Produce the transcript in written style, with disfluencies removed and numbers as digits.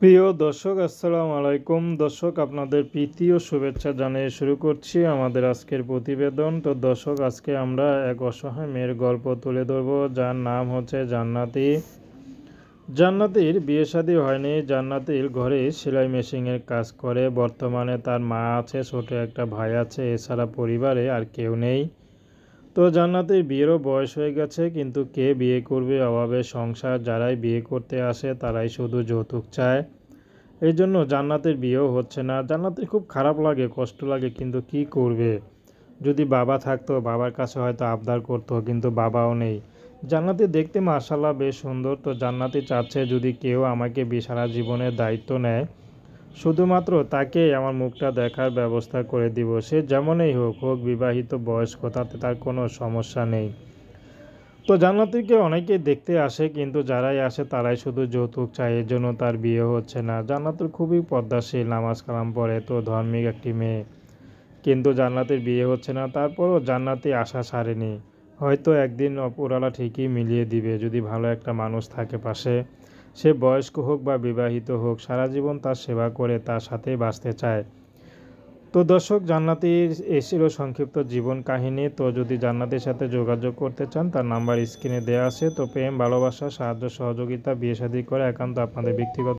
প্রিয় দর্শক আসসালামু আলাইকুম। দর্শক আপনাদের প্রীতি ও শুভেচ্ছা জানিয়ে শুরু করছি আমাদের আজকের প্রতিবেদন। তো দর্শক আজকে আমরা এক অসহায় মেয়ের গল্প তুলে ধরব, যার নাম হচ্ছে জান্নাতি। জান্নাতির বিয়ে শাদী হয়নি। জান্নাতির ঘরে সেলাই মেশিনের কাজ করে। বর্তমানে তার মা আছে, ছোট একটা ভাই আছে, এছাড়া পরিবারে আর কেউ নেই। তো জান্নাতির বিয়েরও বয়স হয়ে গেছে, কিন্তু কে বিয়ে করবে? অভাবে সংসার, যারাই বিয়ে করতে আসে তারাই শুধু যৌতুক চায়। এই জন্য জান্নাতের বিয়েও হচ্ছে না। জান্নাতের খুব খারাপ লাগে, কষ্ট লাগে, কিন্তু কি করবে? যদি বাবা থাকতো, বাবার কাছে হয়তো আবদার করতো, কিন্তু বাবাও নেই। জান্নাতি দেখতে মাশাআল্লাহ বেশ সুন্দর। তো জান্নাতি চাচ্ছে যদি কেউ আমাকে সারা জীবনের দায়িত্ব নেয়, শুধুমাত্র তাকেই আমার মুখটা দেখার ব্যবস্থা করে দিব। সে যেমনই হোক হোক, বিবাহিত, বয়স্ক, তাতে তার কোনো সমস্যা নেই। তো জান্নাতিকে অনেকেই দেখতে আসে, কিন্তু যারাই আসে তারাই শুধু যৌতুক চায়। এর জন্য তার বিয়ে হচ্ছে না। জান্নাতুল খুবই পর্দাশীল, নামাজ কালাম পড়ে, তো ধার্মিক একটি মেয়ে, কিন্তু জান্নাতের বিয়ে হচ্ছে না। তারপরও জান্নাতি আশা ছাড়েনি। হয়তো একদিন ওপরওয়ালা ঠিকই মিলিয়ে দিবে, যদি ভালো একটা মানুষ থাকে পাশে। সে বয়স্ক হোক বা বিবাহিত হোক, সারা জীবন তার সেবা করে তার সাথেই বাঁচতে চায়। তো দর্শক, জান্নাতির এই ছিল সংক্ষিপ্ত জীবন কাহিনী। তো যদি জান্নাতির সাথে যোগাযোগ করতে চান, তার নাম্বার স্ক্রিনে দেওয়া আছে। তো প্রেম, ভালোবাসা, সাহায্য, সহযোগিতা, বিয়ে শাদী করে একান্ত আপনাদের ব্যক্তিগত